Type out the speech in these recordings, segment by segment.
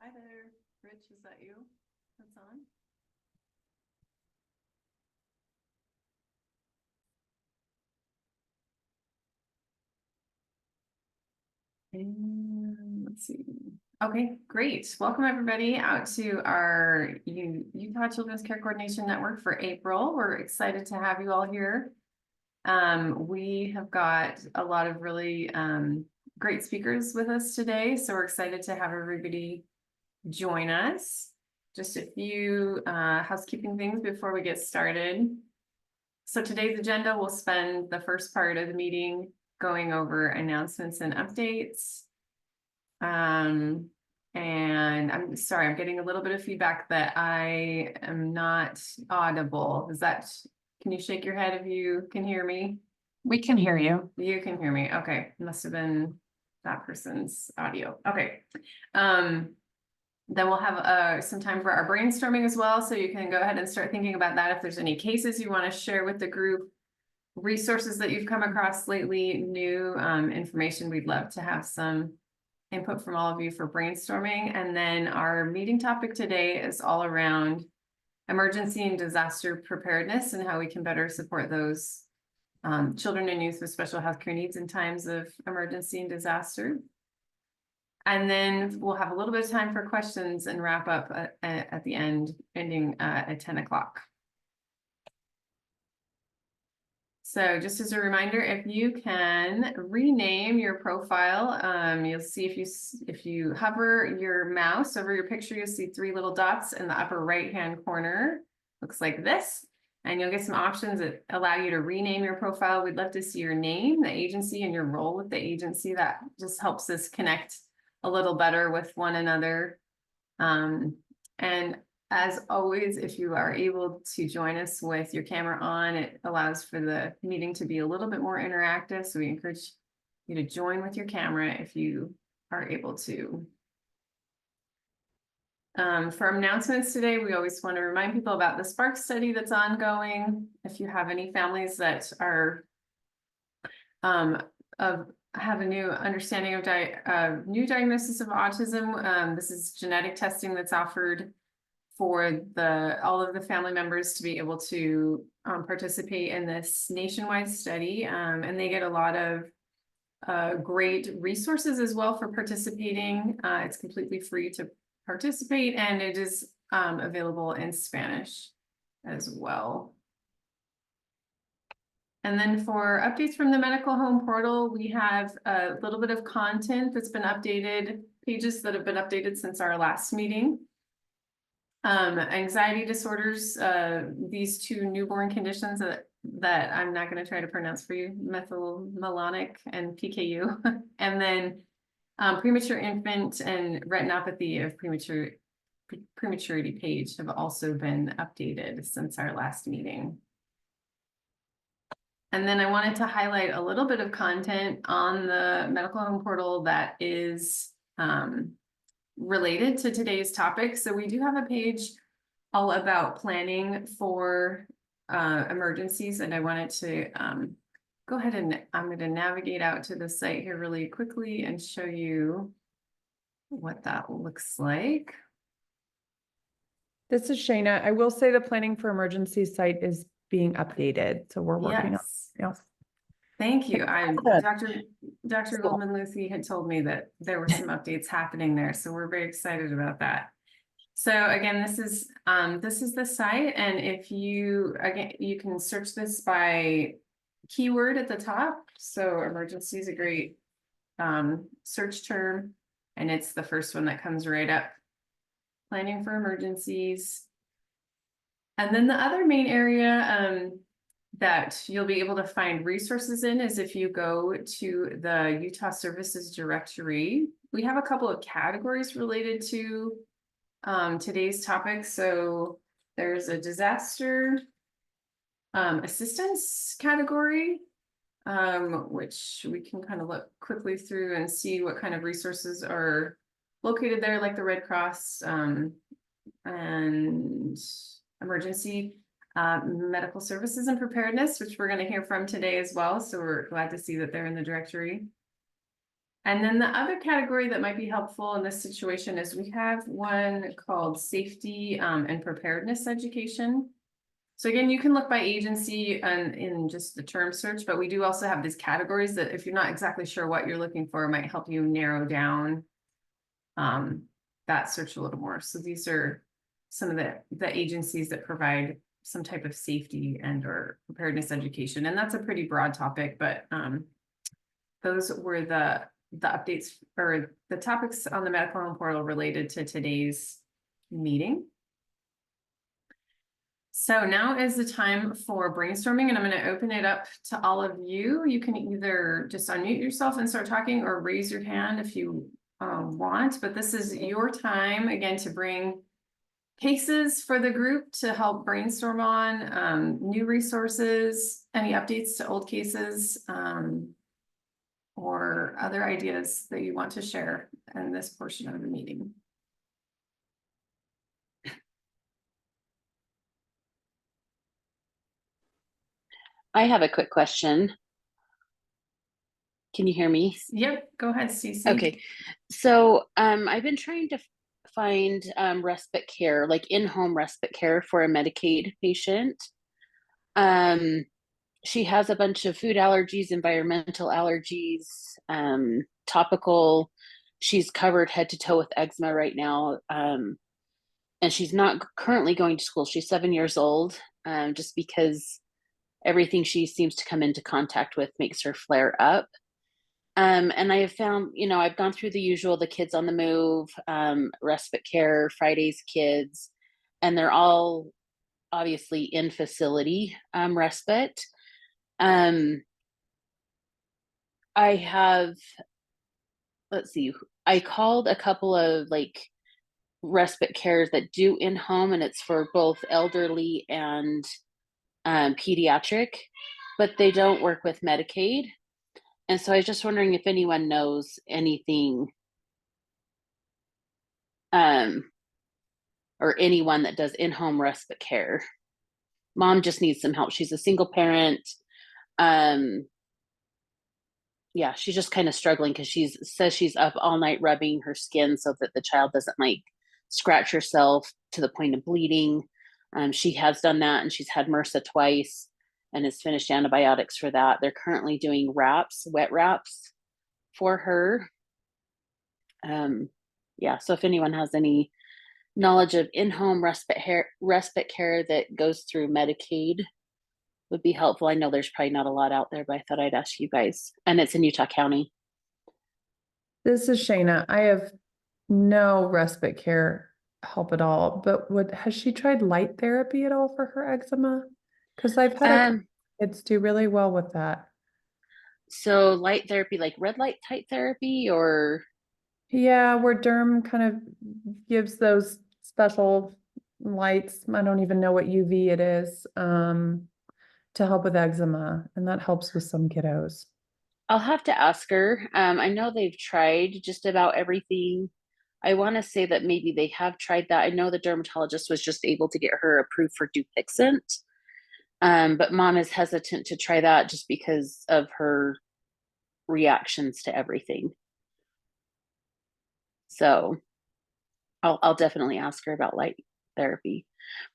Hi there, Rich, is that you? That's on? And let's see. Okay, great. Welcome everybody out to our Utah Children's Care Coordination Network for April. We're excited to have you all here. We have got a lot of really great speakers with us today, so we're excited to have everybody join us. Just a few housekeeping things before we get started. So today's agenda, we'll spend the first part of the meeting going over announcements and updates. And I'm sorry, I'm getting a little bit of feedback that I am not audible. Can you shake your head if you can hear me? We can hear you. You can hear me. Okay, must have been that person's audio. Okay. Then we'll have some time for our brainstorming as well. So you can go ahead and start thinking about that. If there's any cases you want to share with the group, resources that you've come across lately, new information, we'd love to have some input from all of you for brainstorming. And then our meeting topic today is all around emergency and disaster preparedness and how we can better support those children and youth with special healthcare needs in times of emergency and disaster. And then we'll have a little bit of time for questions and wrap up at the end, ending at 10 o'clock. So just as a reminder, if you can rename your profile, you'll see if you hover your mouse over your picture, you'll see 3 little dots in the upper right-hand corner. Looks like this. And you'll get some options that allow you to rename your profile. We'd love to see your name, the agency, and your role with the agency. That just helps us connect a little better with one another. And as always, if you are able to join us with your camera on, it allows for the meeting to be a little bit more interactive. So we encourage you to join with your camera if you are able to. For announcements today, we always want to remind people about the Spark study that's ongoing. If you have any families that are have a new understanding of new diagnosis of autism, this is genetic testing that's offered for all of the family members to be able to participate in this nationwide study, and they get a lot of great resources as well for participating. It's completely free to participate, and it is available in Spanish as well. And then for updates from the medical home portal, we have a little bit of content that's been updated, pages that have been updated since our last meeting. Anxiety disorders, these 2 newborn conditions that I'm not going to try to pronounce for you, methylmalonic and PKU, and then premature infant and retinopathy of prematurity page have also been updated since our last meeting. And then I wanted to highlight a little bit of content on the medical home portal that is related to today's topic. So we do have a page all about planning for emergencies, and I wanted to go ahead and I'm going to navigate out to the site here really quickly and show you what that looks like. This is Shayna. I will say the planning for emergency site is being updated, so we're working on it. Yes. Thank you. Dr. Goldman-Lucy had told me that there were some updates happening there, so we're very excited about that. So again, this is the site, and if you can search this by keyword at the top. So emergency is a great search term, and it's the first one that comes right up. Planning for emergencies. And then the other main area that you'll be able to find resources in is if you go to the Utah Services Directory. We have a couple of categories related to today's topic. So there's a disaster assistance category, which we can kind of look quickly through and see what kind of resources are located there, like the Red Cross and emergency medical services and preparedness, which we're going to hear from today as well. So we're glad to see that they're in the directory. And then the other category that might be helpful in this situation is we have one called safety and preparedness education. So again, you can look by agency and in just the term search, but we do also have these categories that if you're not exactly sure what you're looking for, might help you narrow down that search a little more. So these are some of the agencies that provide some type of safety and or preparedness education. And that's a pretty broad topic, but those were the updates or the topics on the medical home portal related to today's meeting. So now is the time for brainstorming, and I'm going to open it up to all of you. You can either just unmute yourself and start talking or raise your hand if you want, but this is your time again to bring cases for the group to help brainstorm on, new resources, any updates to old cases, or other ideas that you want to share in this portion of the meeting. I have a quick question. Can you hear me? Yep, go ahead, Stacey. Okay. So I've been trying to find respite care, like in-home respite care for a Medicaid patient. She has a bunch of food allergies, environmental allergies, topical. She's covered head to toe with eczema right now. And she's not currently going to school. She's 7 years old, just because everything she seems to come into contact with makes her flare up. And I have found, I've gone through the usual, the kids on the move, respite care, Fridays kids, and they're all obviously in facility respite. I have, let's see, I called a couple of like respite cares that do in home, and it's for both elderly and pediatric, but they don't work with Medicaid. And so I was just wondering if anyone knows anything or anyone that does in-home respite care. Mom just needs some help. She's a single parent. Yeah, she's just kind of struggling because she says she's up all night rubbing her skin so that the child doesn't like scratch herself to the point of bleeding. She has done that, and she's had MRSA twice and has finished antibiotics for that. They're currently doing wraps, wet wraps for her. Yeah, so if anyone has any knowledge of in-home respite care that goes through Medicaid would be helpful. I know there's probably not a lot out there, but I thought I'd ask you guys. And it's in Utah County. This is Shayna. I have no respite care help at all, but has she tried light therapy at all for her eczema? Because I've had kids do really well with that. So light therapy, like red light type therapy, or? Yeah, where derm kind of gives those special lights. I don't even know what UV it is, to help with eczema, and that helps with some kiddos. I'll have to ask her. I know they've tried just about everything. I want to say that maybe they have tried that. I know the dermatologist was just able to get her approved for Dupixent. But mom is hesitant to try that just because of her reactions to everything. So I'll definitely ask her about light therapy.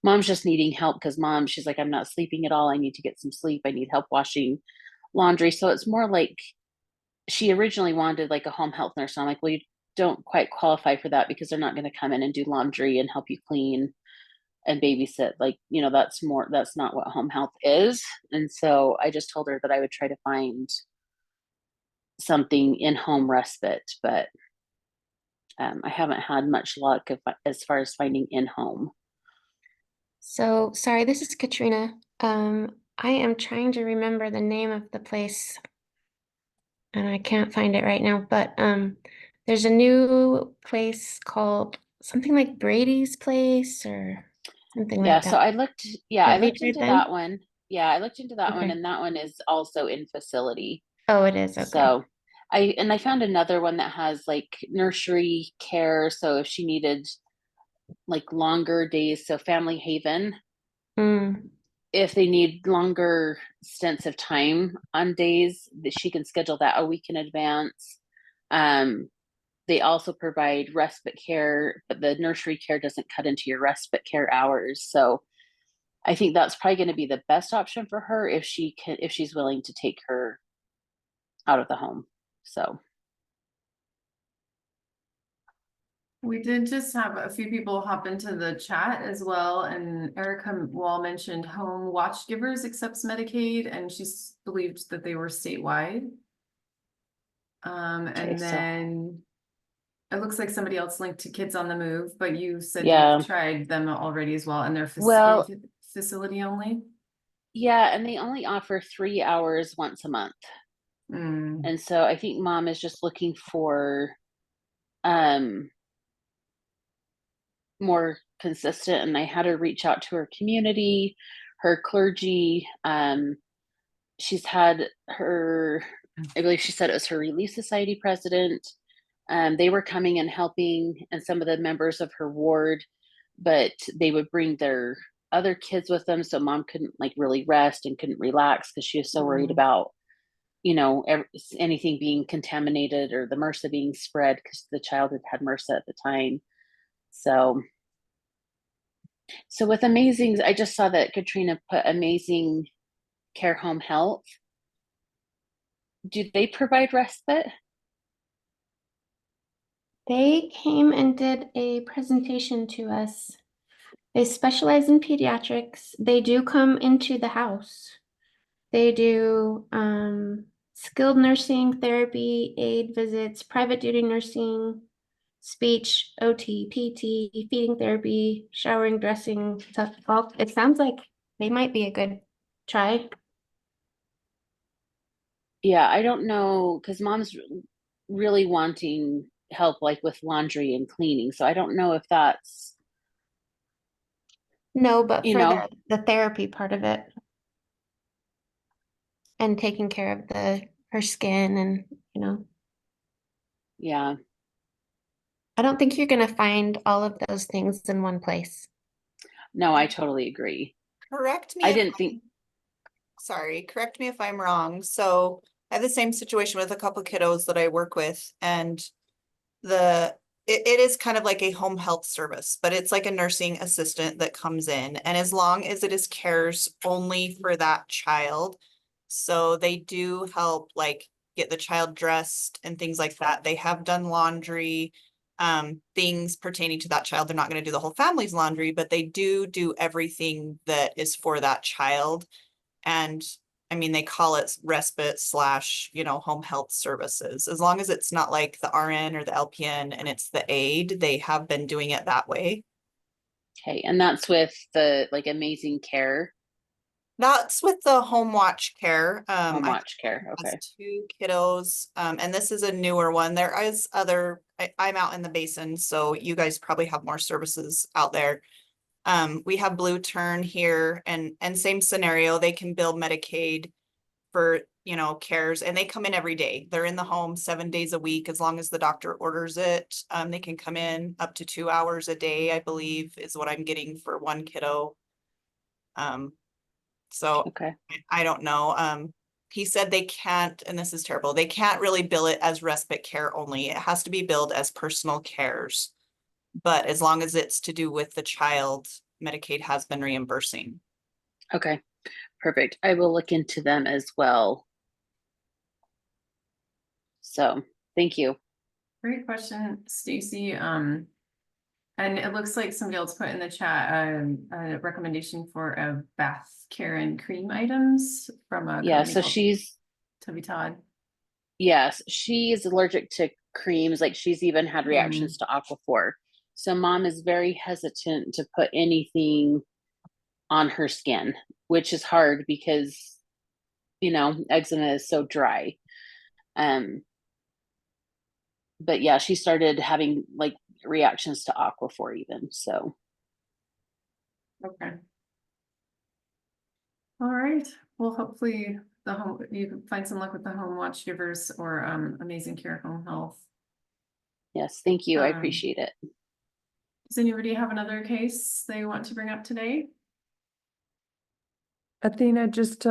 Mom's just needing help because she's like, I'm not sleeping at all. I need to get some sleep. I need help washing laundry. So it's more like she originally wanted like a home health nurse. So I'm like, well, you don't quite qualify for that because they're not going to come in and do laundry and help you clean and babysit. Like, that's not what home health is. And so I just told her that I would try to find something in home respite, but I haven't had much luck as far as finding in home. So sorry, this is Katrina. I am trying to remember the name of the place and I can't find it right now, but there's a new place called something like Brady's Place or something like that. So I looked into that one. Yeah, I looked into that one, Okay. and that one is also in facility. Oh, it is. Okay. So I found another one that has like nursery care. So if she needed like longer days, so Family Haven, if they need longer stints of time on days, that she can schedule that a week in advance. They also provide respite care, but the nursery care doesn't cut into your respite care hours. So I think that's probably going to be the best option for her if she's willing to take her out of the home. So We did just have a few people hop into the chat as well, and Erica Wall mentioned home watch givers accepts Medicaid, and she's believed that they were statewide. okay, And so then it looks like somebody else linked to Kids on the Move, but you said yeah, you've tried them already as well, and they're well, facility only. yeah, and they only offer 3 hours once a month. Mm. And so I think mom is just looking for more consistent, and I had her reach out to her community, her clergy. She's had her, I believe she said it was her Relief Society president. They were coming and helping, and some of the members of her ward, but they would bring their other kids with them, so mom couldn't like really rest and couldn't relax because she was so worried about, you know, anything being contaminated or the MRSA being spread, because the child had MRSA at the time. So with Amazing, I just saw that Katrina put Amazing Care Home Health. Do they provide respite? They came and did a presentation to us. They specialize in pediatrics. They do come into the house. They do skilled nursing, therapy, aid visits, private duty nursing, speech, OT, PT, feeding therapy, showering, dressing, stuff. Well, it sounds like they might be a good try. Yeah, I don't know, because mom's really wanting help like with laundry and cleaning. So I don't know if that's, No, but you for know, the therapy part of it and taking care of her skin and, you know, yeah. I don't think you're gonna find all of those things in one place. No, I totally agree. Correct me I if didn't think, sorry, correct me if I'm wrong. So I have the same situation with a couple kiddos that I work with, and it is kind of like a home health service, but it's like a nursing assistant that comes in, and as long as it is cares only for that child, so they do help like get the child dressed and things like that. They have done laundry, things pertaining to that child. They're not going to do the whole family's laundry, but they do everything that is for that child. And I mean, they call it respite slash, home health services. As long as it's not like the RN or the LPN and it's the aide, they have been doing it that way. okay, and that's with the like Amazing Care, That's with the home watch care. home I watch care. has Okay. 2 kiddos. And this is a newer one. There is other, I'm out in the basin, so you guys probably have more services out there. We have Blue Turn here, and same scenario, they can bill Medicaid for, cares, and they come in every day. They're in the home 7 days a week, as long as the doctor orders it. They can come in up to 2 hours a day, I believe, is what I'm getting for one kiddo. So Okay. I don't know. He said they can't, and this is terrible, they can't really bill it as respite care only. It has to be billed as personal cares. But as long as it's to do with the child, Medicaid has been reimbursing. Okay. Perfect. I will look into them as well. So thank you. Great question, Stacy. And it looks like somebody else put in the chat a recommendation for a bath care and cream items from a Yeah. company So called she's, Tubby Todd. yes, she is allergic to creams. Like she's even had reactions to Aquaphor. So mom is very hesitant to put anything on her skin, which is hard because, eczema is so dry. But yeah, she started having like reactions to Aquaphor even. So Okay. All right. Well, hopefully you can find some luck with the home watch givers or Amazing Care Home Health. yes, thank you. I Um, appreciate it. Does anybody have another case they want to bring up today? Athena, just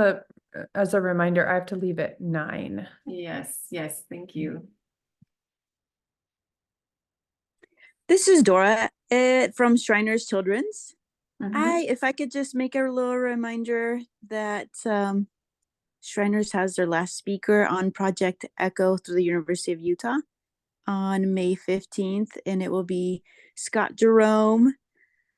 as a reminder, I have to leave at 9. Yes, thank you. This is Dora from Shriners Children's. Mhm. If I could just make a little reminder that Shriners has their last speaker on Project Echo through the University of Utah on May 15th, and it will be Scott Jerome,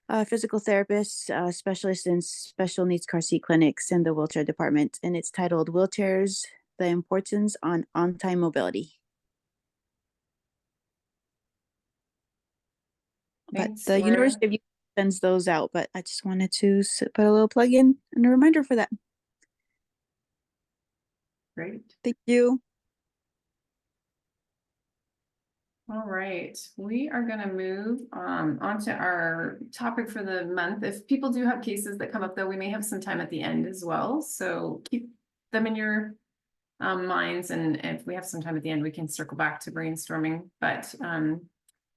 a physical therapist, specialist in special needs car seat clinics in the wheelchair department, and it's titled Wheelchairs, the Importance on-time Mobility. Thanks, But the Dora. University of Utah sends those out, but I just wanted to put a little plug in and a reminder for that. Great. Thank you. All right, we are going to move on to our topic for the month. If people do have cases that come up, though, we may have some time at the end as well. So keep them in your minds, and if we have some time at the end, we can circle back to brainstorming. But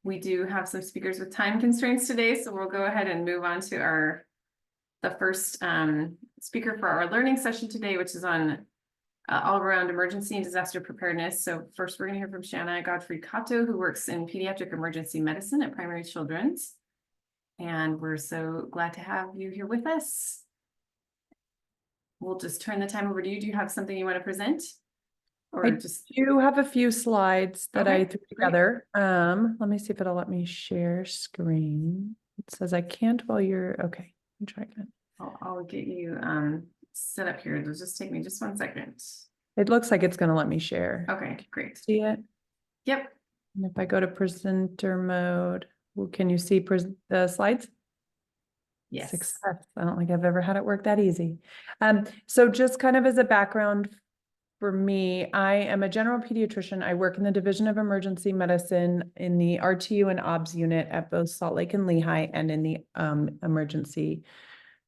we do have some speakers with time constraints today, so we'll go ahead and move on to the first speaker for our learning session today, which is on all around emergency and disaster preparedness. So first, we're going to hear from Shanna Godfrey-Cato, who works in pediatric emergency medicine at Primary Children's. And we're so glad to have you here with us. We'll just turn the time over to you. Do you have something you want to present? Or I just do have a few slides that Okay, I threw great. together. Let me see if it'll let me share screen. It says I can't while you're okay. Let me try again. I'll get you set up here. It'll just take me just 1 second. It looks like it's going to let me share. Okay, great. See it? Yep. And if I go to presenter mode, well, can you see the slides? Yes. Success. I don't think I've ever had it work that easy. So just kind of as a background for me, I am a general pediatrician. I work in the Division of Emergency Medicine in the RTU and OBS unit at both Salt Lake and Lehigh and in the emergency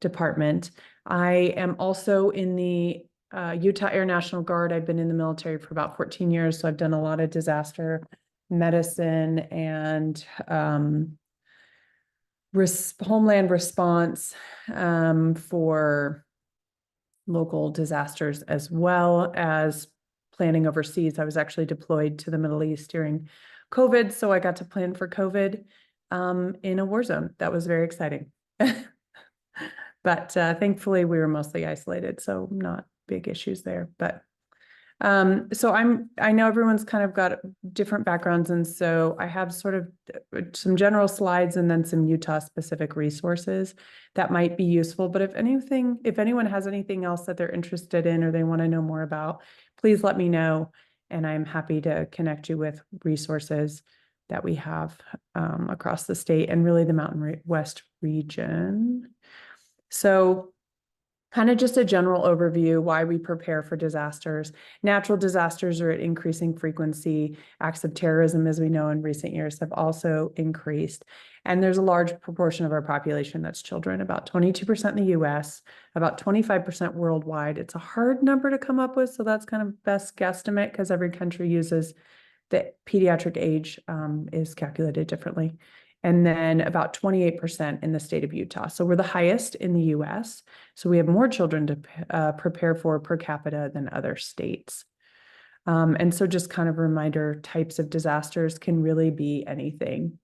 department. I am also in the Utah Air National Guard. I've been in the military for about 14 years, so I've done a lot of disaster medicine and homeland response for local disasters, as well as planning overseas. I was actually deployed to the Middle East during COVID, so I got to plan for COVID in a war zone. That was very exciting. But thankfully we were mostly isolated, so not big issues there. But so I know everyone's kind of got different backgrounds, and so I have sort of some general slides and then some Utah specific resources that might be useful. But if anyone has anything else that they're interested in or they want to know more about, please let me know, and I'm happy to connect you with resources that we have across the state and really the Mountain West region. So kind of just a general overview, why we prepare for disasters. Natural disasters are at increasing frequency. Acts of terrorism, as we know in recent years, have also increased. And there's a large proportion of our population that's children, about 22% in the US, about 25% worldwide. It's a hard number to come up with, so that's kind of best guesstimate because every country uses the pediatric age is calculated differently. And then about 28% in the state of Utah. So we're the highest in the US. So we have more children to prepare for per capita than other states. And so just kind of a reminder, types of disasters can really be anything.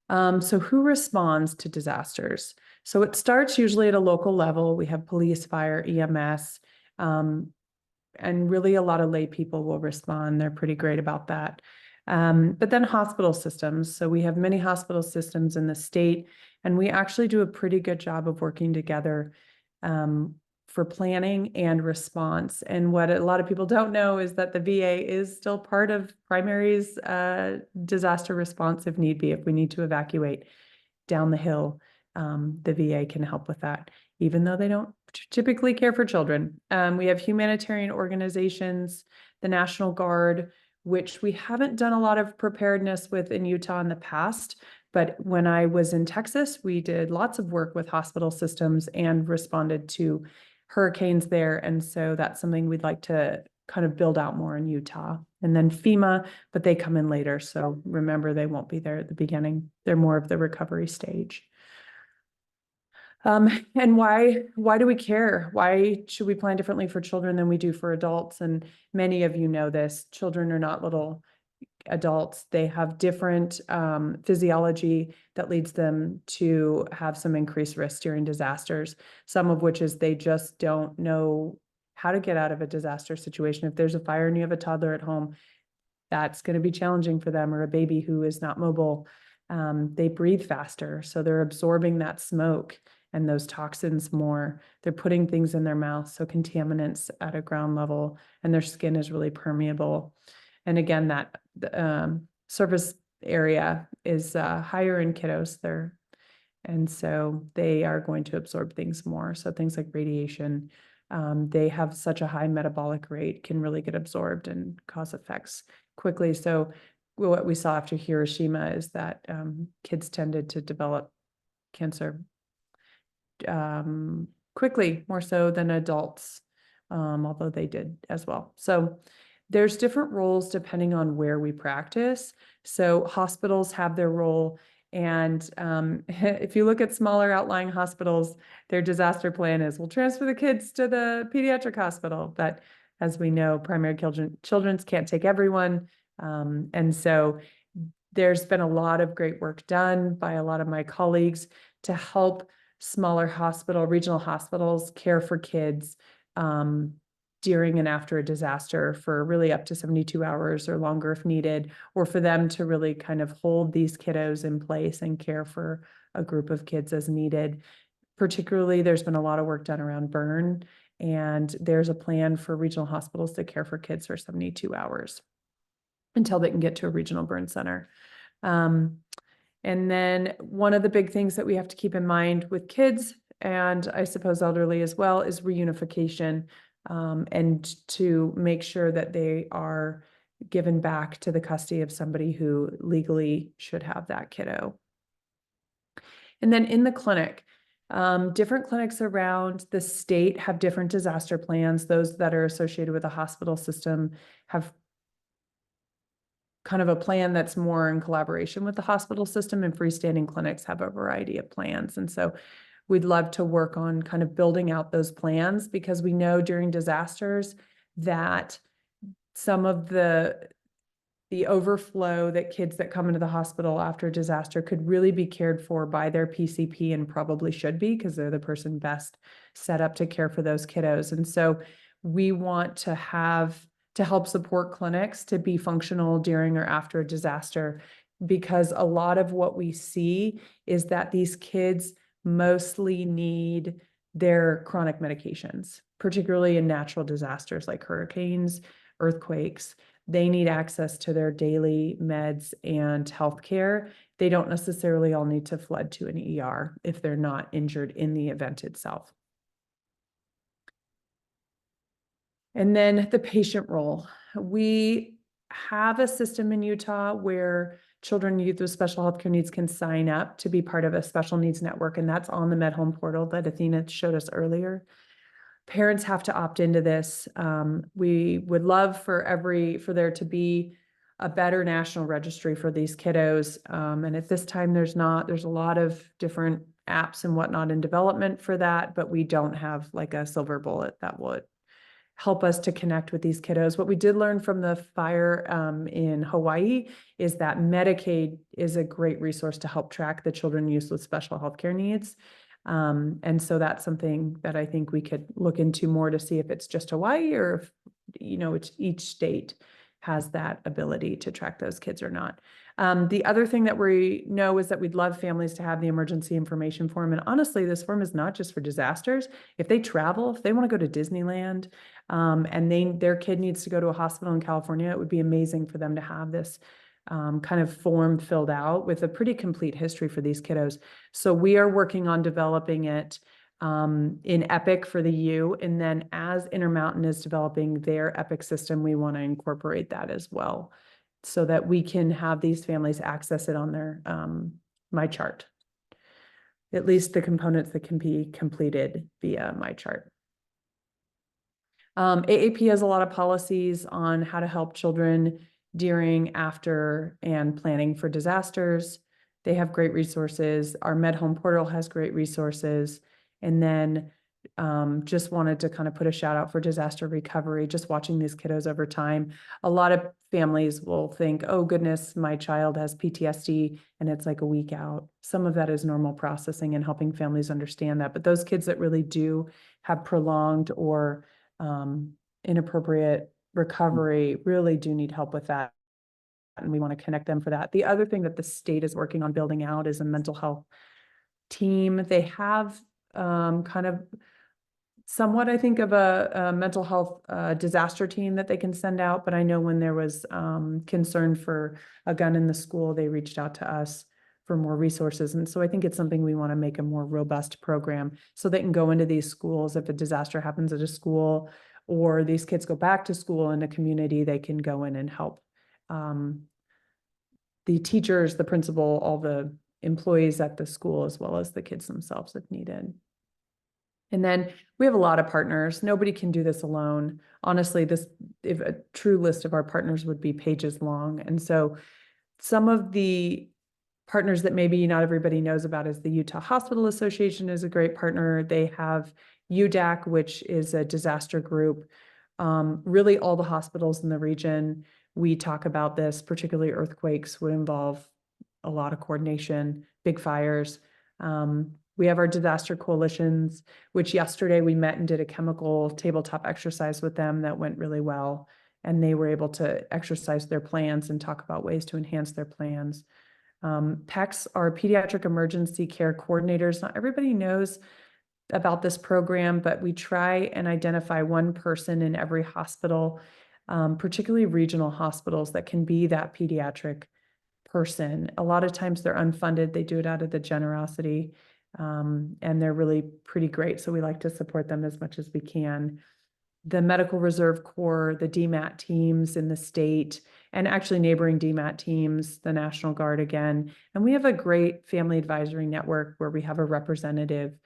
So who responds to disasters? So it starts usually at a local level. We have police, fire, EMS, and really a lot of lay people will respond. They're pretty great about that. But then hospital systems. So we have many hospital systems in the state, and we actually do a pretty good job of working together for planning and response. And what a lot of people don't know is that the VA is still part of primary's disaster response if need be. If we need to evacuate down the hill, the VA can help with that, even though they don't typically care for children. We have humanitarian organizations, the National Guard, which we haven't done a lot of preparedness with in Utah in the past. But when I was in Texas, we did lots of work with hospital systems and responded to hurricanes there. And so that's something we'd like to kind of build out more in Utah. And then FEMA, but they come in later. So remember, they won't be there at the beginning. They're more of the recovery stage. And why do we care? Why should we plan differently for children than we do for adults? And many of you know this, children are not little adults, they have different physiology that leads them to have some increased risk during disasters, some of which is they just don't know how to get out of a disaster situation. If there's a fire and you have a toddler at home, that's going to be challenging for them, or a baby who is not mobile. They breathe faster, so they're absorbing that smoke and those toxins more. They're putting things in their mouth, so contaminants at a ground level, and their skin is really permeable. And again, that surface area is higher in kiddos there. And so they are going to absorb things more. So things like radiation, they have such a high metabolic rate, can really get absorbed and cause effects quickly. So what we saw after Hiroshima is that kids tended to develop cancer quickly, more so than adults, although they did as well. So there's different roles depending on where we practice. So hospitals have their role. And if you look at smaller outlying hospitals, their disaster plan is we'll transfer the kids to the pediatric hospital. But as we know, primary children's can't take everyone. And so there's been a lot of great work done by a lot of my colleagues to help smaller regional hospitals care for kids during and after a disaster for really up to 72 hours or longer if needed, or for them to really kind of hold these kiddos in place and care for a group of kids as needed. Particularly, there's been a lot of work done around burn, and there's a plan for regional hospitals to care for kids for 72 hours until they can get to a regional burn center. And then one of the big things that we have to keep in mind with kids, and I suppose elderly as well, is reunification, and to make sure that they are given back to the custody of somebody who legally should have that kiddo. And then in the clinic, different clinics around the state have different disaster plans. Those that are associated with a hospital system have kind of a plan that's more in collaboration with the hospital system, and freestanding clinics have a variety of plans. And so we'd love to work on kind of building out those plans, because we know during disasters that some of the overflow that kids that come into the hospital after a disaster could really be cared for by their PCP, and probably should be, because they're the person best set up to care for those kiddos. And so we want to help support clinics to be functional during or after a disaster, because a lot of what we see is that these kids mostly need their chronic medications, particularly in natural disasters like hurricanes, earthquakes. They need access to their daily meds and healthcare. They don't necessarily all need to flood to an ER if they're not injured in the event itself. And then the patient role. We have a system in Utah where children and youth with special healthcare needs can sign up to be part of a special needs network, and that's on the MedHome portal that Athena showed us earlier. Parents have to opt into this. We would love for there to be a better national registry for these kiddos. And at this time, there's a lot of different apps and whatnot in development for that, but we don't have like a silver bullet that would help us to connect with these kiddos. What we did learn from the fire in Hawaii is that Medicaid is a great resource to help track the children and youth with special healthcare needs. And so that's something that I think we could look into more to see if it's just Hawaii, or if, each state has that ability to track those kids or not. The other thing that we know is that we'd love families to have the emergency information form. And honestly, this form is not just for disasters. If they travel, if they want to go to Disneyland, and their kid needs to go to a hospital in California, it would be amazing for them to have this kind of form filled out with a pretty complete history for these kiddos. So we are working on developing it in Epic for the U, and then as Intermountain is developing their Epic system, we want to incorporate that as well, so that we can have these families access it on their MyChart, at least the components that can be completed via MyChart. AAP has a lot of policies on how to help children during, after, and planning for disasters. They have great resources. Our MedHome portal has great resources. And then just wanted to kind of put a shout out for disaster recovery, just watching these kiddos over time. A lot of families will think, oh goodness, my child has PTSD and it's like a week out. Some of that is normal processing and helping families understand that. But those kids that really do have prolonged or inappropriate recovery really do need help with that. And we want to connect them for that. The other thing that the state is working on building out is a mental health team. They have kind of somewhat, I think, of a mental health disaster team that they can send out. But I know when there was concern for a gun in the school, they reached out to us for more resources. And so I think it's something we want to make a more robust program so they can go into these schools. If a disaster happens at a school or these kids go back to school in a community, they can go in and help the teachers, the principal, all the employees at the school, as well as the kids themselves if needed. And then we have a lot of partners. Nobody can do this alone. Honestly, if a true list of our partners would be pages long. And so some of the partners that maybe not everybody knows about is the Utah Hospital Association is a great partner. They have UDAC, which is a disaster group. Really all the hospitals in the region, we talk about this, particularly earthquakes would involve a lot of coordination, big fires. We have our disaster coalitions, which yesterday we met and did a chemical tabletop exercise with them that went really well. And they were able to exercise their plans and talk about ways to enhance their plans. PECs are pediatric emergency care coordinators. Not everybody knows about this program, but we try and identify one person in every hospital, particularly regional hospitals, that can be that pediatric person. A lot of times they're unfunded. They do it out of the generosity, and they're really pretty great. So we like to support them as much as we can. The Medical Reserve Corps, the DMAT teams in the state, and actually neighboring DMAT teams, the National Guard again. And we have a great family advisory network where we have a representative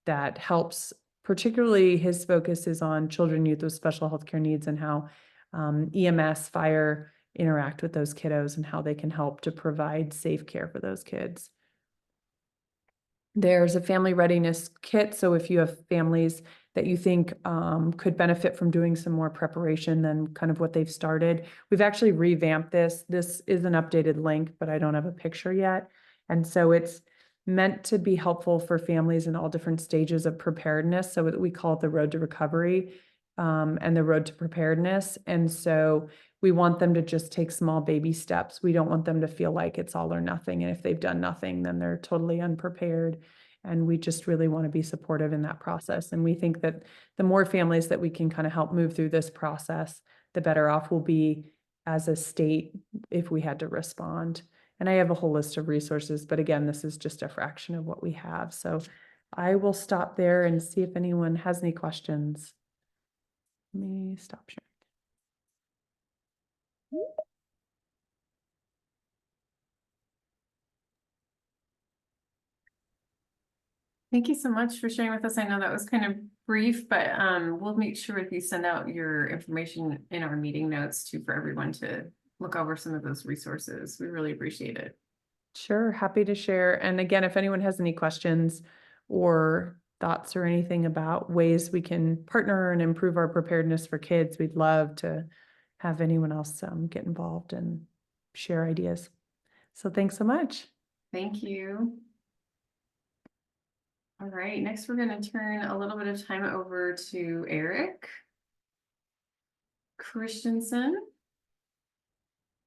that helps, particularly his focus is on children, youth with special healthcare needs and how EMS, fire interact with those kiddos and how they can help to provide safe care for those kids. There's a family readiness kit. So if you have families that you think could benefit from doing some more preparation than kind of what they've started, we've actually revamped this. This is an updated link, but I don't have a picture yet. And so it's meant to be helpful for families in all different stages of preparedness. So we call it the road to recovery and the road to preparedness. And so we want them to just take small baby steps. We don't want them to feel like it's all or nothing. And if they've done nothing, then they're totally unprepared. And we just really want to be supportive in that process. And we think that the more families that we can kind of help move through this process, the better off we'll be as a state if we had to respond. And I have a whole list of resources, but again, this is just a fraction of what we have. So I will stop there and see if anyone has any questions. Let me stop sharing. Thank you so much for sharing with us. I know that was kind of brief, but we'll make sure if you send out your information in our meeting notes too for everyone to look over some of those resources. We really appreciate it. Sure, happy to share. And again, if anyone has any questions or thoughts or anything about ways we can partner and improve our preparedness for kids, we'd love to have anyone else get involved and share ideas. So thanks so much. Thank you. All right, next we're going to turn a little bit of time over to Eric Christensen.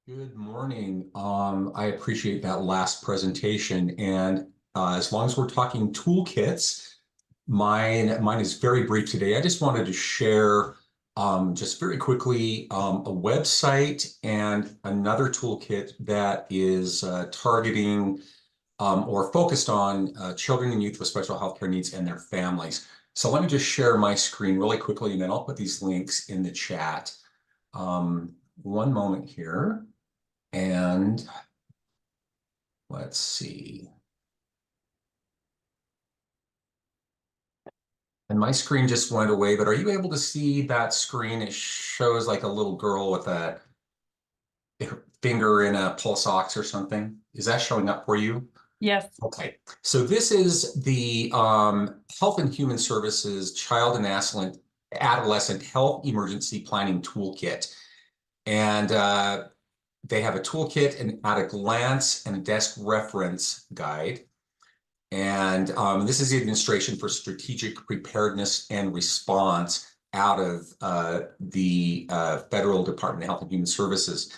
Good morning. I appreciate that last presentation. And as long as we're talking toolkits, mine is very brief today. I just wanted to share just very quickly a website and another toolkit that is targeting or focused on children and youth with special healthcare needs and their families. So let me just share my screen really quickly, and then I'll put these links in the chat. One moment here. And let's see. And my screen just went away, but are you able to see that screen? It shows like a little girl with a finger in a pulse ox or something. Is that showing up for you? Yes. Okay, so this is the Health and Human Services Child and Adolescent Health Emergency Planning Toolkit. And they have a toolkit and at a glance and a desk reference guide. And this is the Administration for Strategic Preparedness and Response out of the Federal Department of Health and Human Services.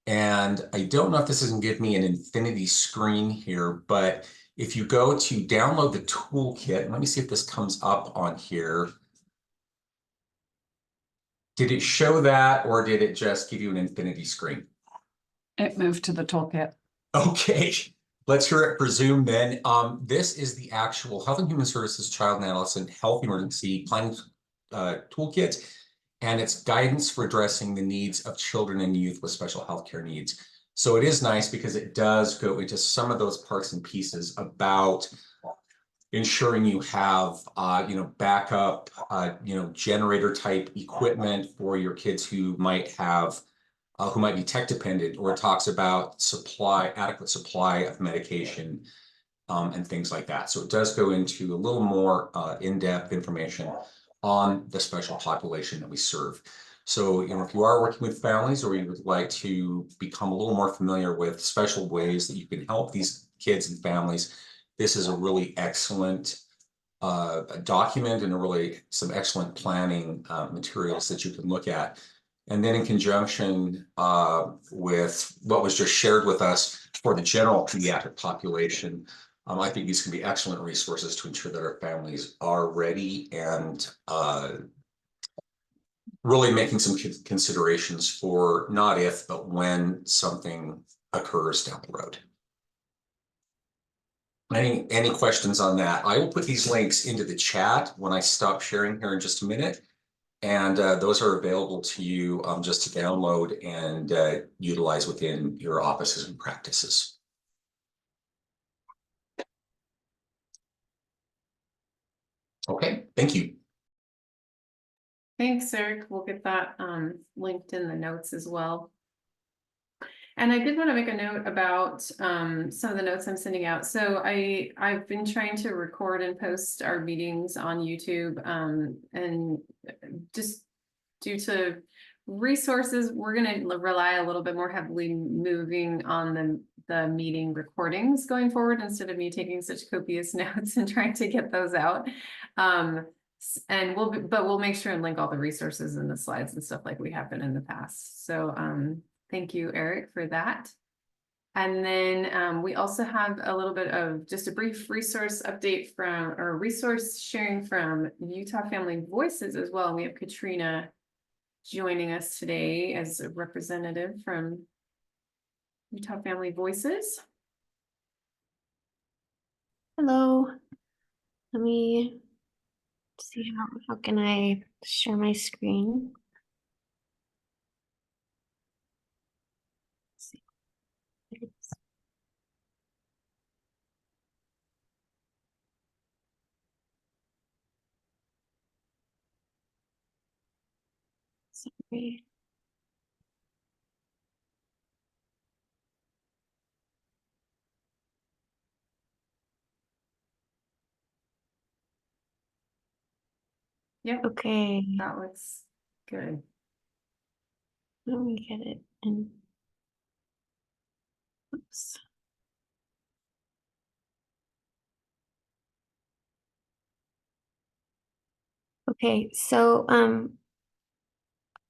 And I don't know if this isn't give me an infinity screen here, but if you go to download the toolkit, let me see if this comes up on here. Did it show that, or did it just give you an infinity screen? It moved to the toolkit. Okay, let's hear it for Zoom then. This is the actual Health and Human Services Child and Adolescent Health Emergency Planning Toolkit, and it's guidance for addressing the needs of children and youth with special healthcare needs. So it is nice because it does go into some of those parts and pieces about ensuring you have, backup, generator type equipment for your kids who might be tech dependent, or it talks about adequate supply of medication, and things like that. So it does go into a little more in-depth information on the special population that we serve. So, if you are working with families, or you would like to become a little more familiar with special ways that you can help these kids and families, this is a really excellent document, and some excellent planning materials that you can look at. And then in conjunction with what was just shared with us for the general pediatric population, I think these can be excellent resources to ensure that our families are ready and really making some considerations for not if, but when something occurs down the road. Any questions on that? I will put these links into the chat when I stop sharing here in just a minute. And those are available to you just to download and utilize within your offices and practices. Okay, thank you. Thanks, Eric. We'll get that linked in the notes as well. And I did want to make a note about some of the notes I'm sending out. So I've been trying to record and post our meetings on YouTube, and just due to resources, we're going to rely a little bit more heavily moving on the meeting recordings going forward, instead of me taking such copious notes and trying to get those out. And we'll make sure and link all the resources and the slides and stuff like we have been in the past. So thank you, Eric, for that. And then we also have a little bit of just a brief resource update or resource sharing from Utah Family Voices as well. We have Katrina joining us today as a representative from Utah Family Voices. Hello. Let me see how can I share my screen. Let's see. Sorry. Yep, Okay, that looks good. let me get it in. Oops. Okay, so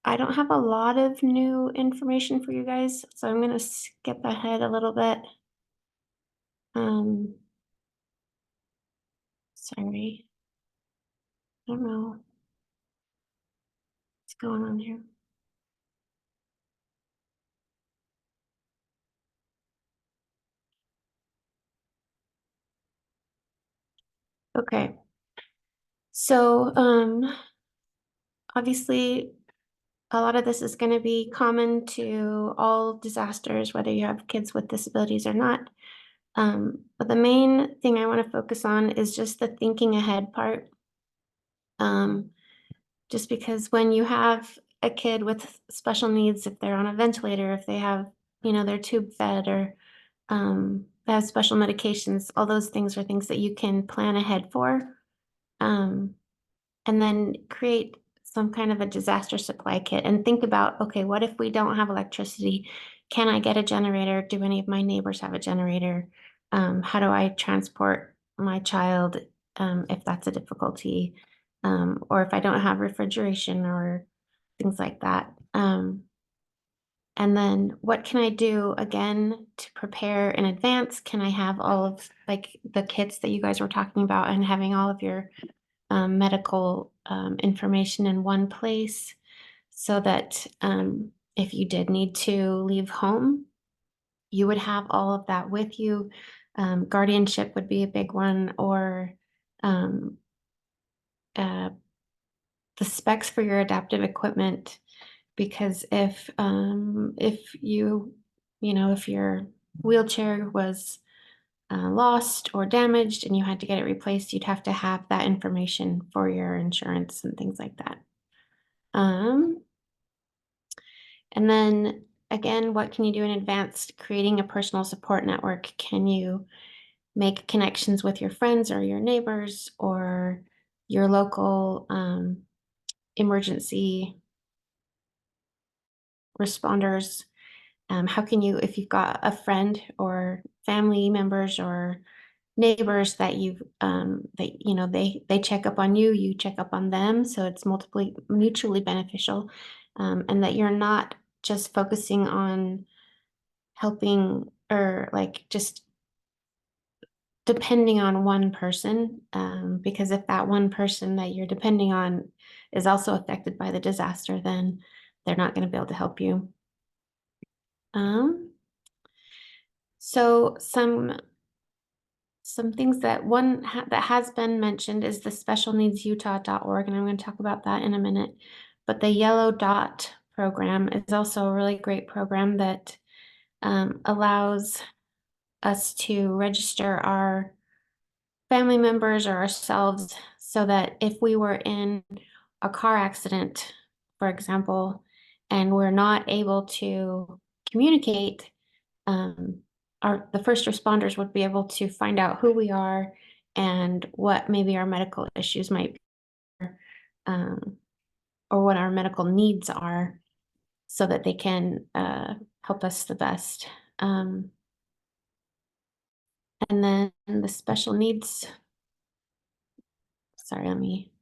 I don't have a lot of new information for you guys, so I'm gonna skip ahead a little bit. Sorry. I don't know what's going on here. Okay. So obviously a lot of this is going to be common to all disasters, whether you have kids with disabilities or not. But the main thing I want to focus on is just the thinking ahead part. Just because when you have a kid with special needs, if they're on a ventilator, if they have, they're tube fed, or that have special medications, all those things are things that you can plan ahead for. And then create some kind of a disaster supply kit and think about, okay, what if we don't have electricity? Can I get a generator? Do any of my neighbors have a generator? How do I transport my child if that's a difficulty? Or if I don't have refrigeration or things like that. And then what can I do again to prepare in advance? Can I have all of like the kits that you guys were talking about and having all of your medical information in one place so that if you did need to leave home, you would have all of that with you. Guardianship would be a big one, or um, the specs for your adaptive equipment. Because if if your wheelchair was lost or damaged and you had to get it replaced, you'd have to have that information for your insurance and things like that. And then again, what can you do in advance? Creating a personal support network. Can you make connections with your friends or your neighbors or your local emergency responders? How can you, if you've got a friend or family members or neighbors that you've they check up on you, you check up on them, so it's multiply mutually beneficial, and that you're not just focusing on helping or like just depending on one person, because if that one person that you're depending on is also affected by the disaster, then they're not going to be able to help you. So some things that that has been mentioned is the specialneedsutah.org, and I'm going to talk about that in a minute. But the Yellow Dot program is also a really great program that allows us to register our family members or ourselves so that if we were in a car accident, for example, and we're not able to communicate, the first responders would be able to find out who we are and what maybe our medical issues might be, or what our medical needs are, so that they can help us the best. And then the special needs, sorry, let me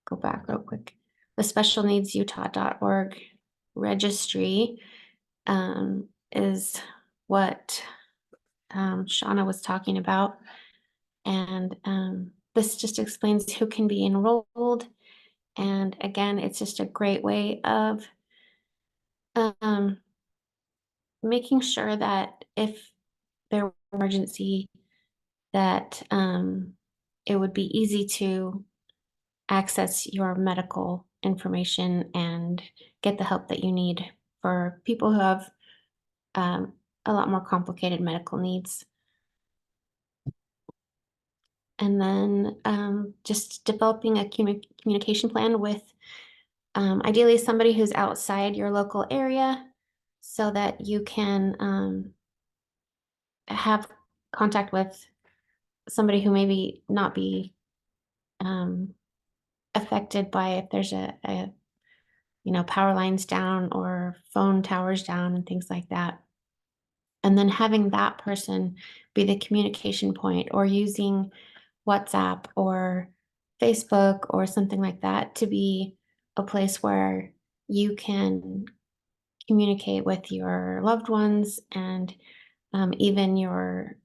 go back real quick. The specialneedsutah.org registry is what Shauna was talking about. And this just explains who can be enrolled. And again, it's just a great way of making sure that if there were an emergency, that it would be easy to access your medical information and get the help that you need for people who have a lot more complicated medical needs. And then just developing a communication plan with ideally somebody who's outside your local area so that you can have contact with somebody who maybe not be affected by if there's a power lines down or phone towers down and things like that. And then having that person be the communication point, or using WhatsApp or Facebook or something like that to be a place where you can communicate with your loved ones and even your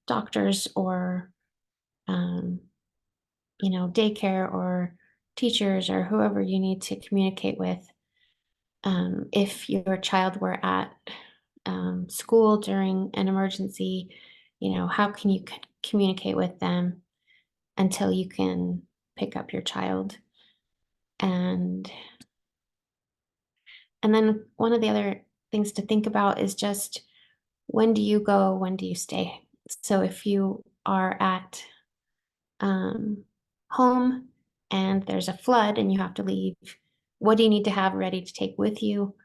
doctors or daycare or teachers or whoever you need to communicate with. If your child were at school during an emergency, how can you communicate with them until you can pick up your child? And then one of the other things to think about is just, when do you go, when do you stay? So if you are at home and there's a flood and you have to leave, what do you need to have ready to take with you?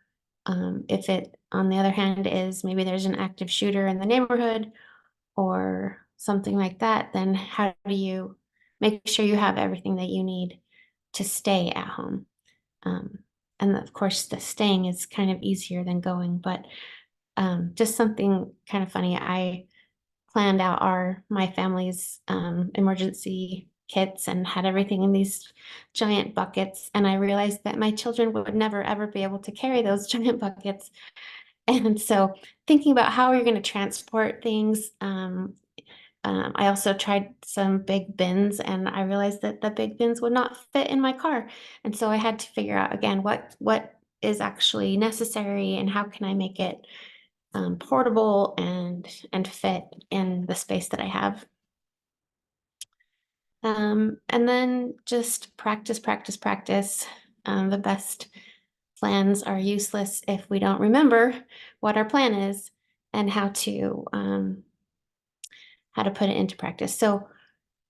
If it, on the other hand, is maybe there's an active shooter in the neighborhood, or something like that, then how do you make sure you have everything that you need to stay at home? And of course, the staying is kind of easier than going, but just something kind of funny. I planned out my family's emergency kits and had everything in these giant buckets. And I realized that my children would never ever be able to carry those giant buckets. And so thinking about how you're going to transport things, I also tried some big bins, and I realized that the big bins would not fit in my car. And so I had to figure out again what is actually necessary and how can I make it portable and fit in the space that I have. And then just practice, practice, practice. The best plans are useless if we don't remember what our plan is and how to put it into practice. So,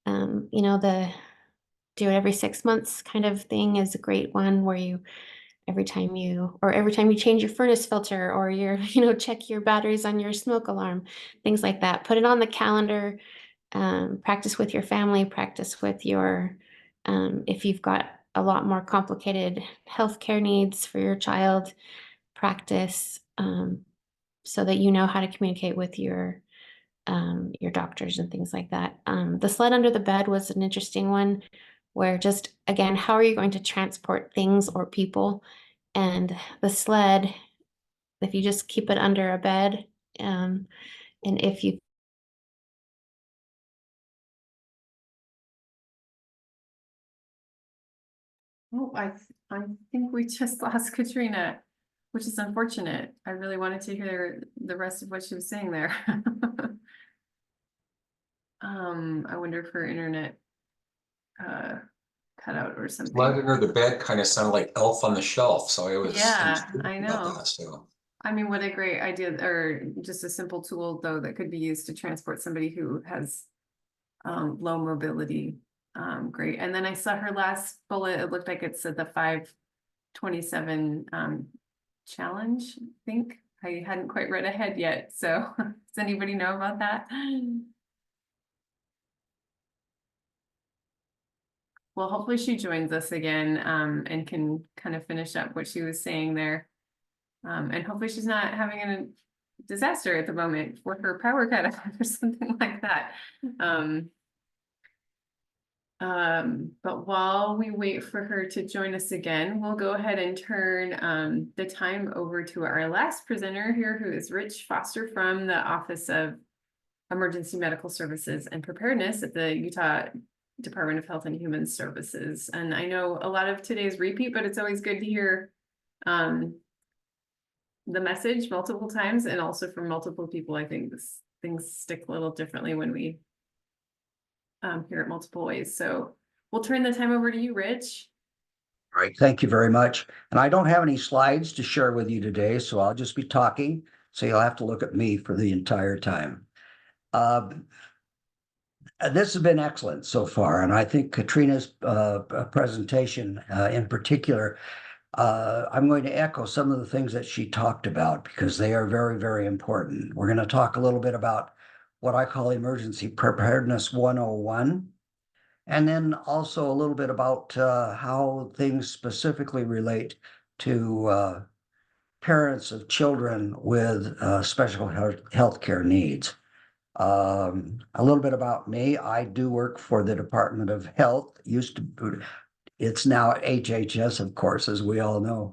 the do it every 6 months kind of thing is a great one where every time you change your furnace filter or check your batteries on your smoke alarm, things like that. Put it on the calendar, practice with your family, practice with if you've got a lot more complicated healthcare needs for your child, practice so that you know how to communicate with your doctors and things like that. The sled under the bed was an interesting one where just, again, how are you going to transport things or people? And the sled, if you just keep it under a bed, and if you Oh, I think we just lost Katrina, which is unfortunate. I really wanted to hear the rest of what she was saying there. I wonder if her internet cut out or something. Slide under the bed kind of sounded like Elf on the Shelf, so I was Yeah, I about know. that. So I mean, what a great idea, or just a simple tool though that could be used to transport somebody who has low mobility. Great. And then I saw her last bullet. It looked like it said the 527 challenge, I think. I hadn't quite read ahead yet. So does anybody know about that? Well, hopefully she joins us again and can kind of finish up what she was saying there. And hopefully she's not having a disaster at the moment for her power cut off or something like that. But while we wait for her to join us again, we'll go ahead and turn the time over to our last presenter here, who is Rich Foster from the Office of Emergency Medical Services and Preparedness at the Utah Department of Health and Human Services. And I know a lot of today's repeat, but it's always good to hear the message multiple times and also from multiple people. I think things stick a little differently when we hear it multiple ways. So we'll turn the time over to you, Rich. All right, thank you very much. And I don't have any slides to share with you today, so I'll just be talking. So you'll have to look at me for the entire time. This has been excellent so far, and I think Katrina's presentation in particular, I'm going to echo some of the things that she talked about because they are very, very important. We're going to talk a little bit about what I call Emergency Preparedness 101, and then also a little bit about how things specifically relate to parents of children with special health care needs. A little bit about me. I do work for the Department of Health. It's now HHS, of course, as we all know.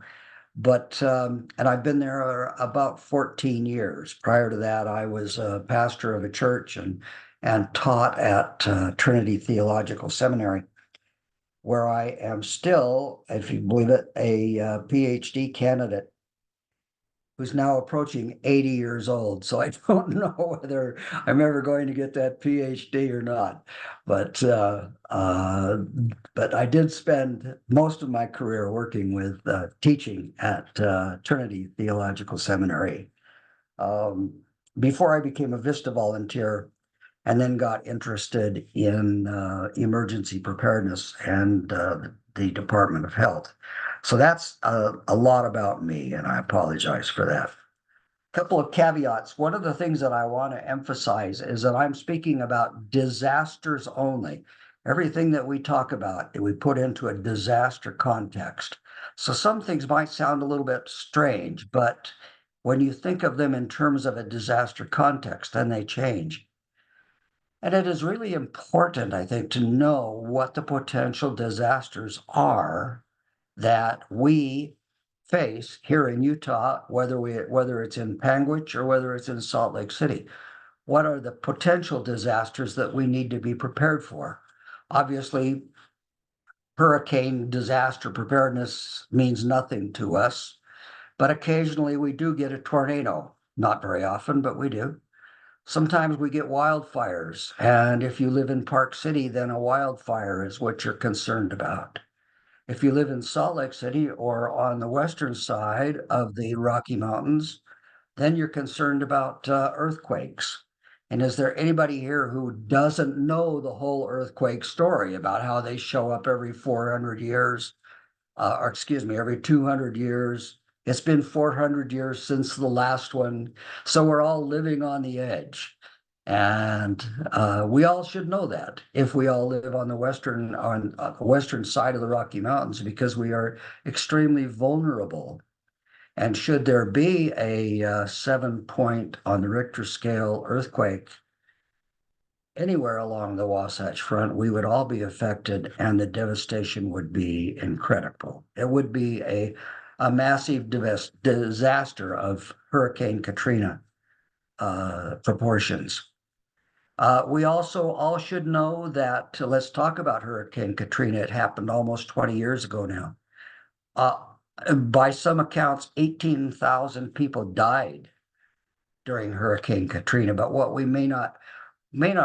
But and I've been there about 14 years. Prior to that, I was a pastor of a church and taught at Trinity Theological Seminary, where I am still, if you believe it, a PhD candidate who's now approaching 80 years old. So I don't know whether I'm ever going to get that PhD or not. But I did spend most of my career working with teaching at Trinity Theological Seminary. Before I became a VISTA volunteer and then got interested in emergency preparedness and the Department of Health. So that's a lot about me, and I apologize for that. couple of caveats. One of the things that I want to emphasize is that I'm speaking about disasters only. Everything that we talk about, we put into a disaster context. So some things might sound a little bit strange, but when you think of them in terms of a disaster context, then they change. And it is really important, I think, to know what the potential disasters are that we face here in Utah, whether it's in Panguitch or whether it's in Salt Lake City. What are the potential disasters that we need to be prepared for? Obviously, hurricane disaster preparedness means nothing to us, but occasionally we do get a tornado. Not very often, but we do. Sometimes we get wildfires, and if you live in Park City, then a wildfire is what you're concerned about. If you live in Salt Lake City or on the western side of the Rocky Mountains, then you're concerned about earthquakes. And is there anybody here who doesn't know the whole earthquake story about how they show up every 400 years, or excuse me, every 200 years? It's been 400 years since the last one. So we're all living on the edge. And we all should know that if we all live on the western side of the Rocky Mountains, because we are extremely vulnerable. And should there be a 7 point on the Richter scale earthquake anywhere along the Wasatch Front, we would all be affected, and the devastation would be incredible. It would be a massive disaster of Hurricane Katrina proportions. We also all should know that, let's talk about Hurricane Katrina. It happened almost 20 years ago now. By some accounts, 18,000 people died during Hurricane Katrina. But what we may not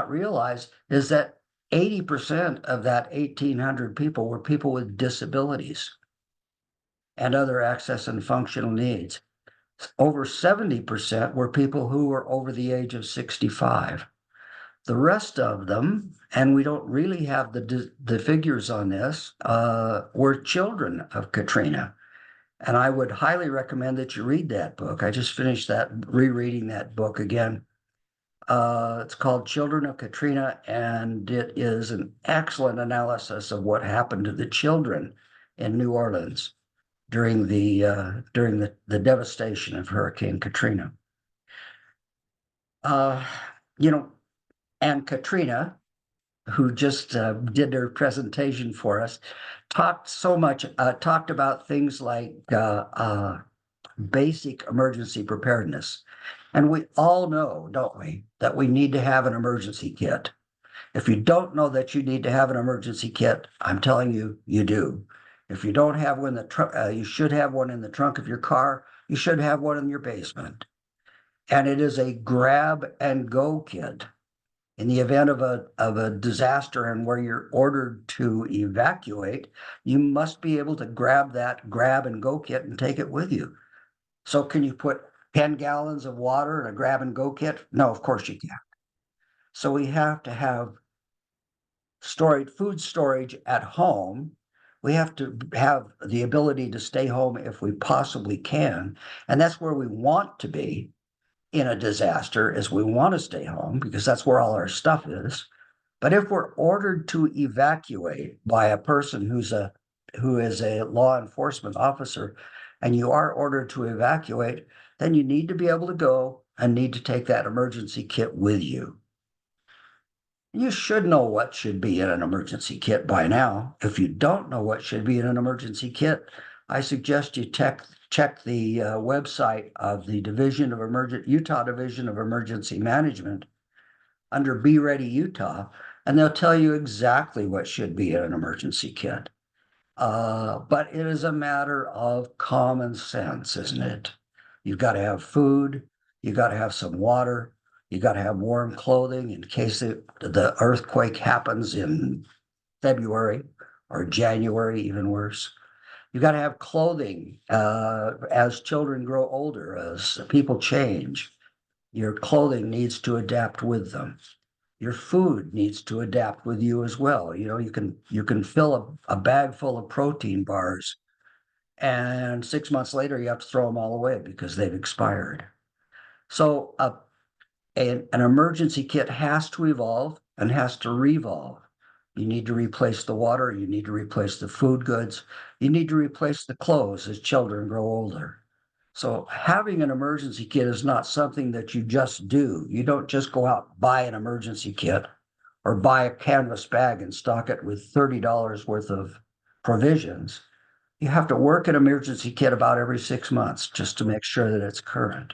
realize is that 80% of that 1,800 people were people with disabilities and other access and functional needs. Over 70% were people who were over the age of 65. The rest of them, and we don't really have the figures on this, were children of Katrina. And I would highly recommend that you read that book. I just finished rereading that book again. It's called Children of Katrina, and it is an excellent analysis of what happened to the children in New Orleans during the devastation of Hurricane Katrina. And Katrina, who just did their presentation for us, talked about things like basic emergency preparedness. And we all know, don't we, that we need to have an emergency kit. If you don't know that you need to have an emergency kit, I'm telling you, you do. If you don't have one in the trunk, you should have one in the trunk of your car. You should have one in your basement. And it is a grab and go kit. In the event of a disaster and where you're ordered to evacuate, you must be able to grab that grab and go kit and take it with you. So can you put 10 gallons of water in a grab and go kit? No, of course you can't. So we have to have food storage at home. We have to have the ability to stay home if we possibly can. And that's where we want to be in a disaster, is we want to stay home because that's where all our stuff is. But if we're ordered to evacuate by a person who is a law enforcement officer, and you are ordered to evacuate, then you need to be able to go and need to take that emergency kit with you. You should know what should be in an emergency kit by now. If you don't know what should be in an emergency kit, I suggest you check the website of the Utah Division of Emergency Management under Be Ready Utah, and they'll tell you exactly what should be in an emergency kit. But it is a matter of common sense, isn't it? You've got to have food, you've got to have some water, you got to have warm clothing in case the earthquake happens in February or January, even worse. You got to have clothing as children grow older, as people change. Your clothing needs to adapt with them. Your food needs to adapt with you as well. You know, you can fill a bag full of protein bars, and 6 months later you have to throw them all away because they've expired. So an emergency kit has to evolve and has to revolve. You need to replace the water, you need to replace the food goods, you need to replace the clothes as children grow older. So having an emergency kit is not something that you just do. You don't just go out and buy an emergency kit or buy a canvas bag and stock it with $30 worth of provisions. You have to work an emergency kit about every 6 months just to make sure that it's current.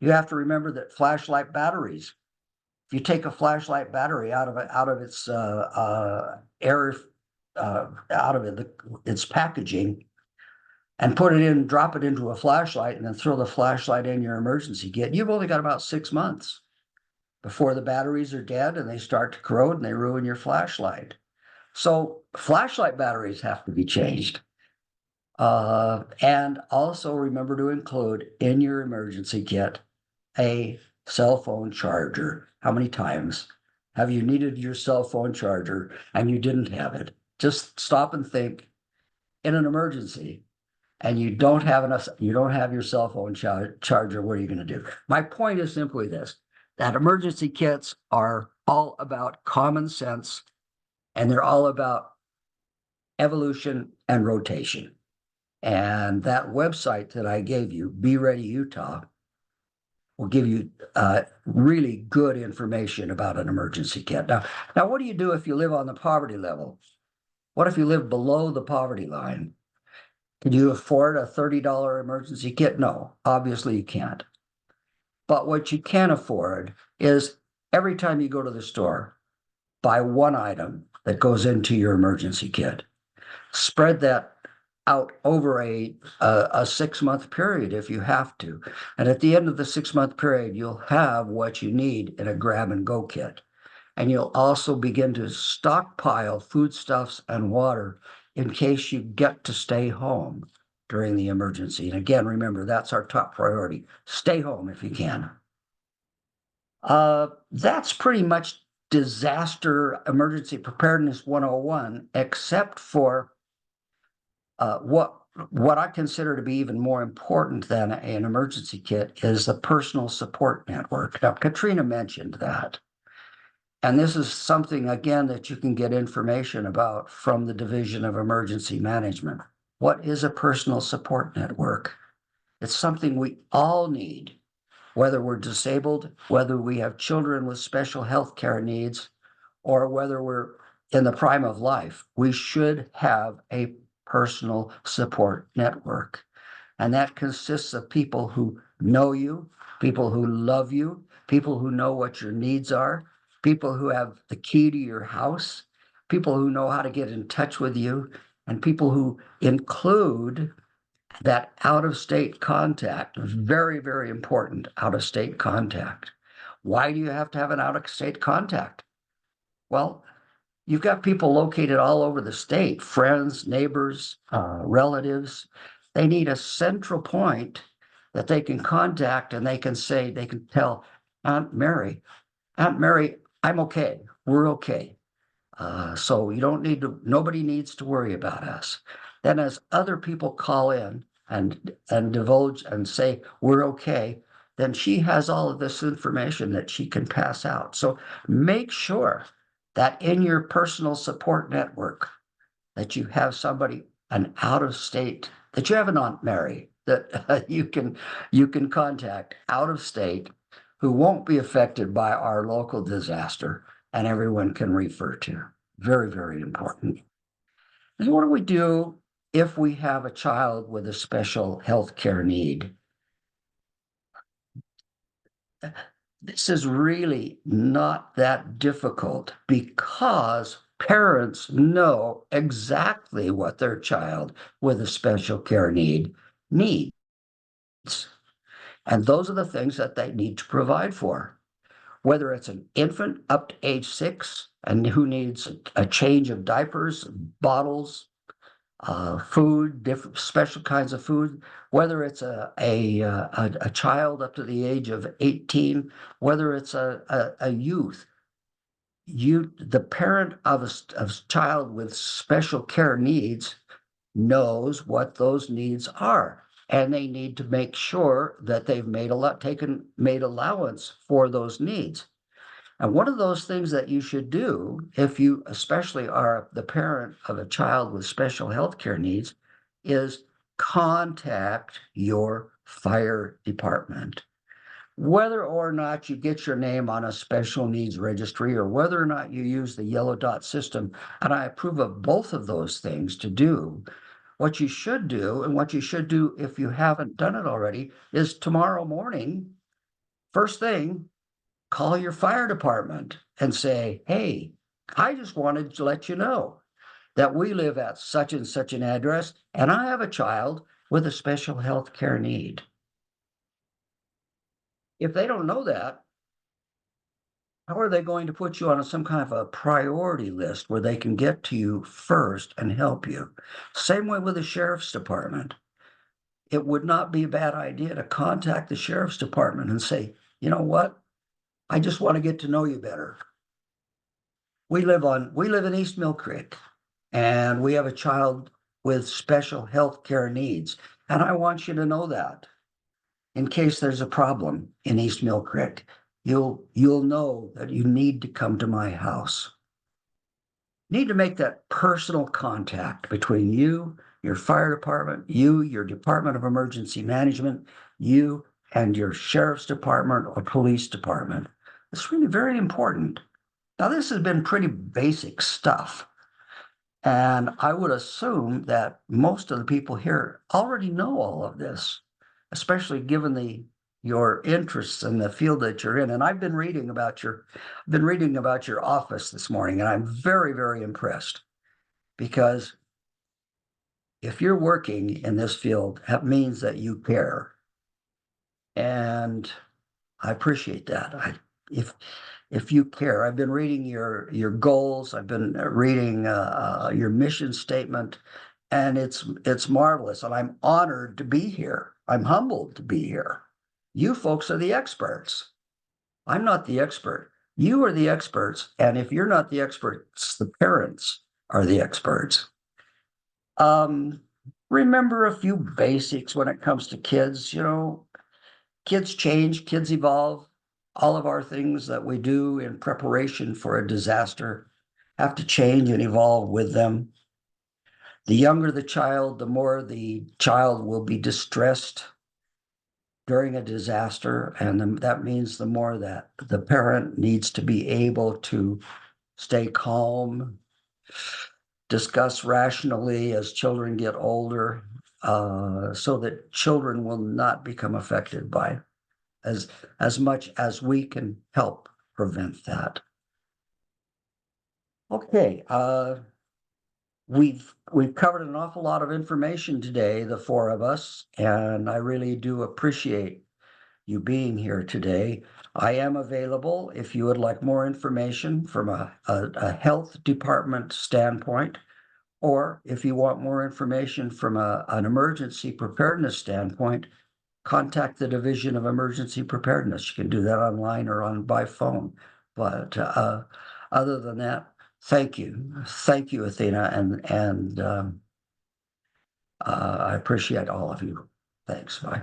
You have to remember that flashlight batteries, if you take a flashlight battery out of its its packaging and put it in, drop it into a flashlight, and then throw the flashlight in your emergency kit, you've only got about 6 months before the batteries are dead and they start to corrode and they ruin your flashlight. So flashlight batteries have to be changed. And also remember to include in your emergency kit a cell phone charger. How many times have you needed your cell phone charger and you didn't have it? Just stop and think, in an emergency and you don't have your cell phone charger, what are you going to do? My point is simply this, that emergency kits are all about common sense and they're all about evolution and rotation. And that website that I gave you, Be Ready Utah, will give you really good information about an emergency kit. Now, what do you do if you live on the poverty level? What if you live below the poverty line? Can you afford a $30 emergency kit? No, obviously you can't. But what you can afford is every time you go to the store, buy one item that goes into your emergency kit. Spread that out over a 6-month period if you have to. And at the end of the 6-month period, you'll have what you need in a grab and go kit. And you'll also begin to stockpile foodstuffs and water in case you get to stay home during the emergency. And again, remember, that's our top priority. Stay home if you can. That's pretty much disaster emergency preparedness 101, except for what I consider to be even more important than an emergency kit is the personal support network. Now, Katrina mentioned that. And this is something, again, that you can get information about from the Division of Emergency Management. What is a personal support network? It's something we all need, whether we're disabled, whether we have children with special health care needs, or whether we're in the prime of life. We should have a personal support network. And that consists of people who know you, people who love you, people who know what your needs are, people who have the key to your house, people who know how to get in touch with you, and people who include that out-of-state contact. Very, very important out-of-state contact. Why do you have to have an out-of-state contact? Well, you've got people located all over the state, friends, neighbors, relatives. They need a central point that they can contact and they can tell Aunt Mary, I'm okay. We're okay. So you don't need to, nobody needs to worry about us. Then as other people call in and divulge and say, we're okay, then she has all of this information that she can pass out. So make sure that in your personal support network, that you have somebody, an out of state, that you have an Aunt Mary that you can contact out of state who won't be affected by our local disaster and everyone can refer to. Very, very important. And what do we do if we have a child with a special health care need? This is really not that difficult because parents know exactly what their child with a special care need needs. And those are the things that they need to provide for. Whether it's an infant up to age 6 and who needs a change of diapers, bottles, food, different special kinds of food, whether it's a child up to the age of 18, whether it's a youth, the parent of a child with special care needs knows what those needs are. and they need to make sure that they've made allowance for those needs. And one of those things that you should do, if you especially are the parent of a child with special health care needs, is contact your fire department. Whether or not you get your name on a special needs registry or whether or not you use the yellow dot system, and I approve of both of those things to do, what you should do, and what you should do if you haven't done it already, is tomorrow morning, first thing, call your fire department and say, hey, I just wanted to let you know that we live at such and such an address, and I have a child with a special health care need. If they don't know that, how are they going to put you on some kind of a priority list where they can get to you first and help you? Same way with the sheriff's department. It would not be a bad idea to contact the sheriff's department and say, you know what? I just want to get to know you better. We live in East Mill Creek, and we have a child with special health care needs. And I want you to know that in case there's a problem in East Mill Creek, you'll know that you need to come to my house. Need to make that personal contact between you, your fire department, you, your Department of Emergency Management, you and your sheriff's department or police department. It's really very important. Now, this has been pretty basic stuff. And I would assume that most of the people here already know all of this, especially given your interests in the field that you're in. And I've been reading about your office this morning, and I'm very, very impressed, because if you're working in this field, that means that you care. And I appreciate that. If you care, I've been reading your goals. I've been reading your mission statement, and it's marvelous. And I'm honored to be here. I'm humbled to be here. You folks are the experts. I'm not the expert. You are the experts. And if you're not the experts, the parents are the experts. Remember a few basics when it comes to kids. You know, kids change, kids evolve. All of our things that we do in preparation for a disaster have to change and evolve with them. The younger the child, the more the child will be distressed during a disaster. And that means the more that the parent needs to be able to stay calm, discuss rationally as children get older, so that children will not become affected by as much as we can help prevent that. Okay, we've covered an awful lot of information today, the four of us, and I really do appreciate you being here today. I am available if you would like more information from a health department standpoint, or if you want more information from an emergency preparedness standpoint. Contact the Division of Emergency Preparedness. You can do that online or by phone. But other than that, thank you, Athena, and I appreciate all of you. Thanks. Bye.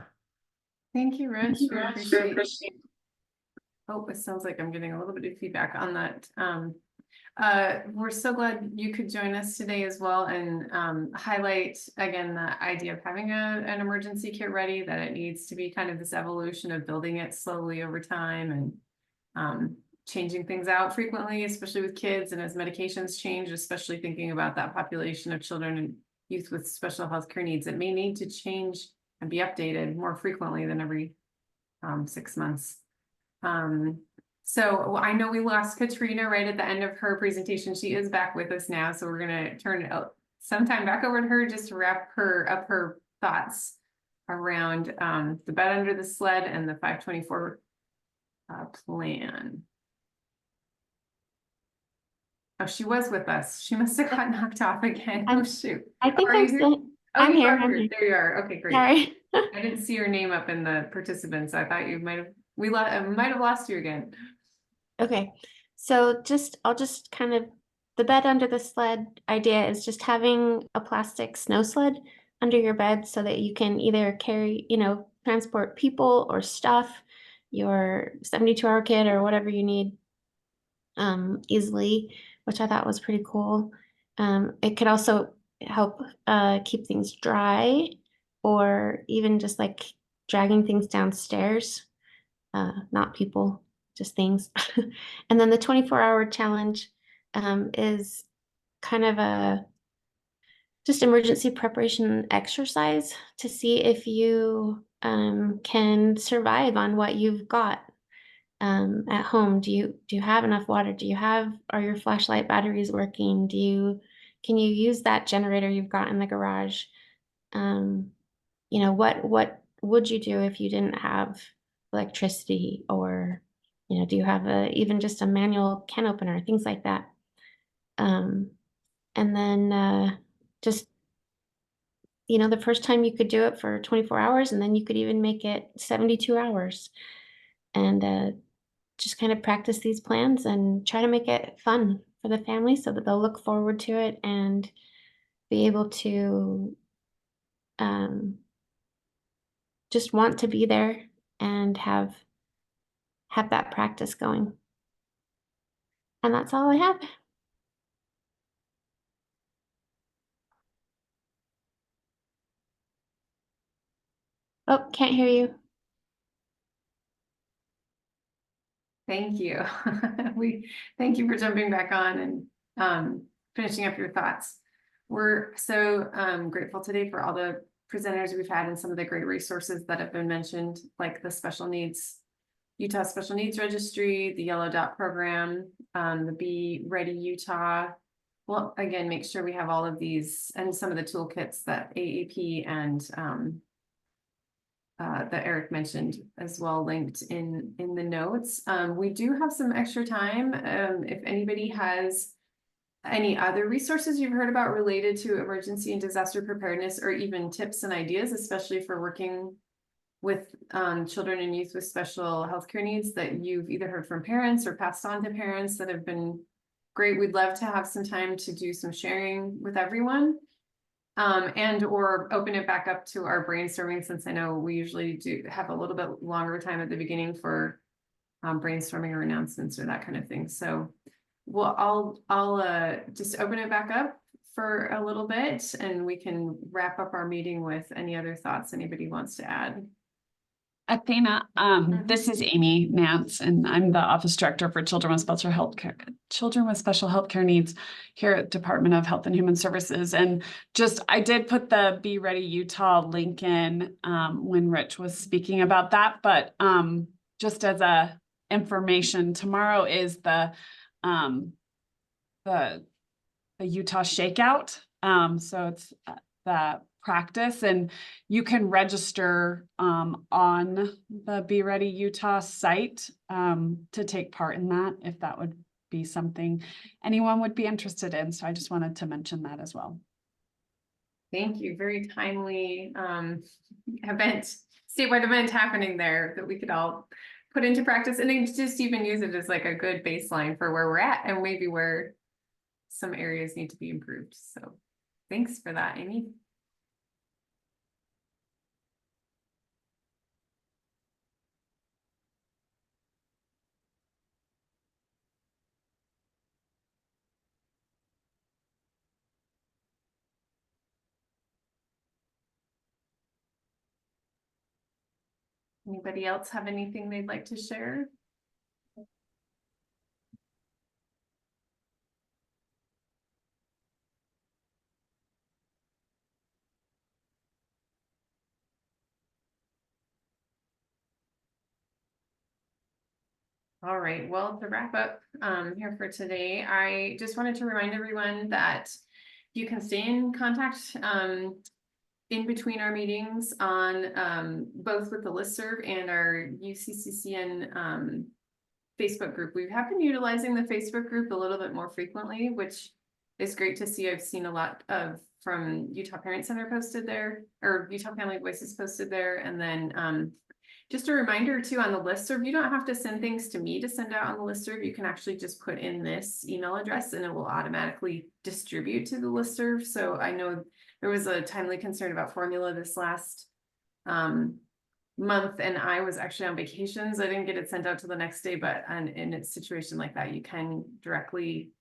Thank you, Rich. We appreciate. Oh, it sounds like I'm getting a little bit of feedback on that. We're so glad you could join us today as well, and highlight again the idea of having an emergency kit ready, that it needs to be kind of this evolution of building it slowly over time, and changing things out frequently, especially with kids, and as medications change, especially thinking about that population of children and youth with special health care needs. It may need to change and be updated more frequently than every 6 months. So I know we lost Katrina right at the end of her presentation. She is back with us now, so we're gonna turn some time back over to her just to wrap her thoughts around the bed under the sled and the 524 plan. Oh, she was with us. She must have got knocked off again. Oh shoot! I think Are I'm you here? still. Oh, I'm you here. are I'm here. There you are. Okay, great. Sorry. I didn't see your name up in the participants. I thought you might have. Might have lost you again. Okay, so I'll just kind of, the bed under the sled idea is just having a plastic snow sled under your bed so that you can either carry, transport people or stuff, your 72-hour kit or whatever you need easily, which I thought was pretty cool. It could also help keep things dry, or even just like dragging things downstairs, not people, just things. And then the 24-hour challenge is kind of a just emergency preparation exercise to see if you can survive on what you've got at home. Do you have enough water? Are your flashlight batteries working? Can you use that generator you've got in the garage? What would you do if you didn't have electricity, or, do you have even just a manual can opener, things like that? And then just, the first time you could do it for 24 hours, and then you could even make it 72 hours. And just kind of practice these plans and try to make it fun for the family so that they'll look forward to it and be able to just want to be there and have that practice going. And that's all I have. Oh, can't hear you. Thank you. Thank you for jumping back on and finishing up your thoughts. We're so grateful today for all the presenters we've had and some of the great resources that have been mentioned, like the Utah Special Needs Registry, the Yellow Dot Program, the Be Ready Utah. Well, again, make sure we have all of these and some of the toolkits that AAP and that Eric mentioned as well, linked in the notes. We do have some extra time. If anybody has any other resources you've heard about related to emergency and disaster preparedness, or even tips and ideas, especially for working with children and youth with special healthcare needs that you've either heard from parents or passed on to parents that have been great, we'd love to have some time to do some sharing with everyone. And or open it back up to our brainstorming, since I know we usually do have a little bit longer time at the beginning for brainstorming or announcements or that kind of thing. So I'll just open it back up for a little bit, and we can wrap up our meeting with any other thoughts anybody wants to add. Athena, this is Amy Nance, and I'm the Office Director for Children with Special Healthcare Needs here at Department of Health and Human Services. And I did put the Be Ready Utah link in when Rich was speaking about that, but just as a information, tomorrow is the Utah Shakeout. So it's the practice, and you can register on the Be Ready Utah site to take part in that, if that would be something anyone would be interested in. So I just wanted to mention that as well. Thank you. Very timely statewide event happening there that we could all put into practice, and just even use it as like a good baseline for where we're at and maybe where some areas need to be improved. So thanks for that, Amy. Anybody else have anything they'd like to share? All right, well, to wrap up here for today, I just wanted to remind everyone that you can stay in contact in between our meetings on both with the listserv and our UCCCN Facebook group. We have been utilizing the Facebook group a little bit more frequently, which is great to see. I've seen a lot from Utah Parent Center posted there, or Utah Family Voices posted there. And then just a reminder too, on the listserv, you don't have to send things to me to send out on the listserv. You can actually just put in this email address and it will automatically distribute to the listserv. So I know there was a timely concern about formula this last month, and I was actually on vacation, so I didn't get it sent out till the next day, but in a situation like that, you can directly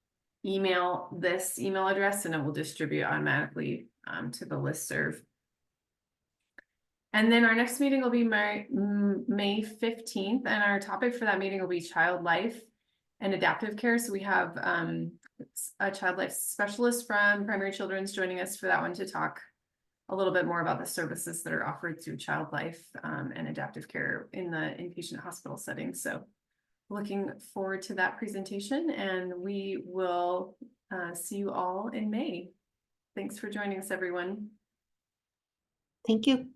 email this email address and it will distribute automatically to the listserv. And then our next meeting will be May 15th, and our topic for that meeting will be child life and adaptive care. So we have a child life specialist from Primary Children's joining us for that one to talk a little bit more about the services that are offered through child life and adaptive care in the inpatient hospital setting. So looking forward to that presentation, and we will see you all in May. Thanks for joining us, everyone. Thank you.